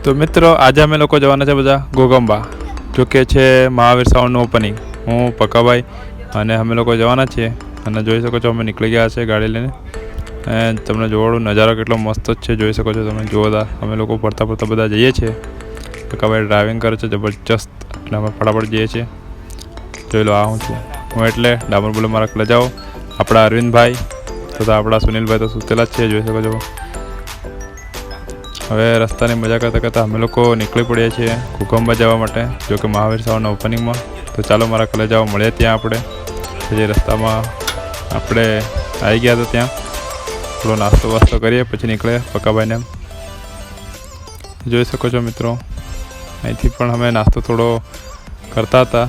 તો મિત્રો આજે અમે લોકો જવાના છે બધા ગોગંબા, જો કે છે મહાવીર સાઉન્ડનું ઓપનિંગ. હું પક્કાભાઈ અને અમે લોકો જવાના છીએ અને જોઈ શકો છો અમે નીકળી ગયા છે ગાડી લઈને. અને તમને જોવાનું નજારો કેટલો મસ્ત જ છે, જોઈ શકો છો તમે. જોરદાર અમે લોકો પડતા પડતા બધા જઈએ છીએ. પક્કાભાઈ ડ્રાઇવિંગ કરે છે જબરજસ્ત, એટલે અમે ફટાફટ જઈએ છીએ. જોઈ લો, આ હું છું હું એટલે ડામર બોલે મારા લજાઓ. આપણા અરવિંદભાઈ તથા આપણા સુનિલભાઈ તો સૂતેલા જ છે, જોઈ શકો છો. હવે રસ્તાની મજા કરતાં કરતાં અમે લોકો નીકળી પડ્યા છીએ ગોગંબા જવા માટે, જો કે મહાવીર સાઉન્ડના ઓપનિંગમાં. તો ચાલો મારા કલેજાઓ મળીએ ત્યાં આપણે. જે રસ્તામાં આપણે આવી ગયા હતા ત્યાં થોડો નાસ્તો વાસ્તો કરીએ પછી નીકળે પક્કાભાઈને એમ. જોઈ શકો છો મિત્રો, અહીંથી પણ અમે નાસ્તો થોડો કરતા હતા.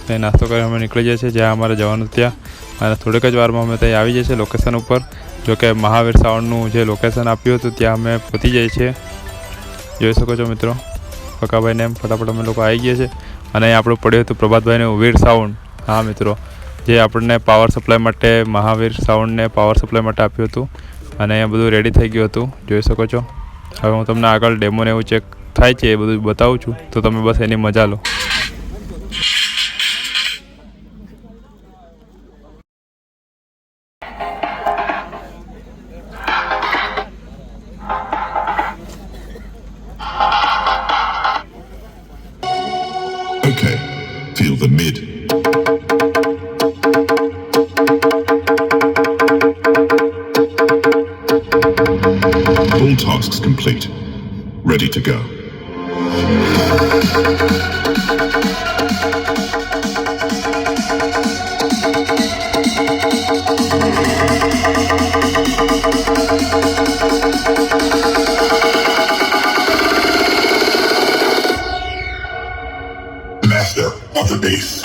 એ નાસ્તો કરી અમે નીકળી જઈએ છીએ જ્યાં અમારે જવાનું ત્યાં, અને થોડીક જ વારમાં અમે ત્યાં આવી જઈએ છીએ લોકેશન ઉપર. જો કે મહાવીર સાઉન્ડનું જે લોકેશન આપ્યું હતું ત્યાં અમે પહોંચી જઈએ છીએ. જોઈ શકો છો મિત્રો, પક્કાભાઈને એમ ફટાફટ અમે લોકો આવી ગયા છે. અને અહીં આપણું પડ્યું હતું પ્રભાતભાઈનું વીર સાઉન્ડ. હા મિત્રો, જે આપણને પાવર સપ્લાય માટે મહાવીર સાઉન્ડને પાવર સપ્લાય માટે આપ્યું હતું, અને અહીંયા બધું રેડી થઈ ગયું હતું, જોઈ શકો છો. હવે હું તમને આગળ ડેમોને એવું ચેક થાય છે એ બધું બતાવું છું, તો તમે બસ એની મજા લો. Okay, feel the mid. All tasks complete. Ready to go. Master of the bass.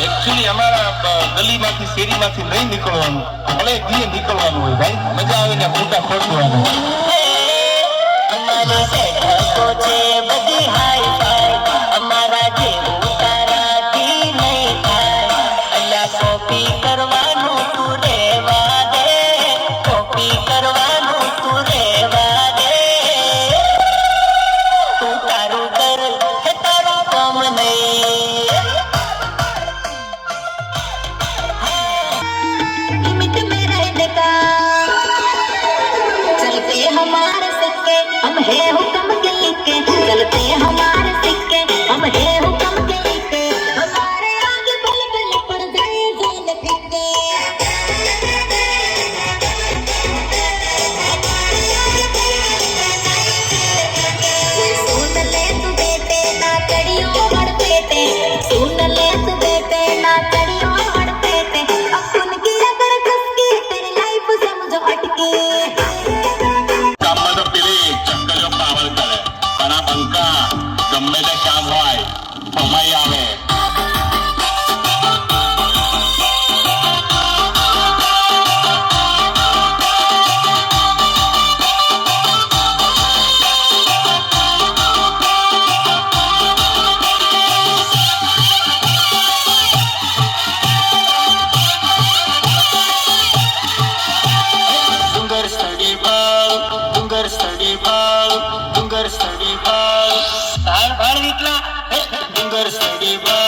Actually અમારા ગલીમાંથી શેરીમાંથી નહીં નીકળવાનું, ભલે દીએ નીકળવાનું હોય ભાઈ, મજા આવે ને મોટા ખોટવાનું. અમારો સેટઅપ છે બધી હાઈ ફાઈ, અમારા જેવું તારાથી નહીં થાય. અલ્યા કોપી કરવાનું તું રેવા દે, કોપી કરવાનું તું રેવા દે. તું તારું કર કે તારું કામ નહીં. चलते हमारे सिक्के हम है हुक्म के लिखे, चलते हमारे सिक्के हम है हुक्म के लिखे. हमारे आगे बल बल पड़ जाए जान फिक्के. सुन ले तू बेटे ना कड़ियों हड़ पेटे, सुन ले तू बेटे ना कड़ियों हड़ पेटे. अपन की अगर कसके तेरी लाइफ समझो अटके. ગમે તે કામ હોય સમય આવે. ડુંગર સ્ટડી ભાવ, ડુંગર સ્ટડી ભાવ, ડુંગર સ્ટડી ભાવ. ભાળ ભાળ ડુંગર સીડી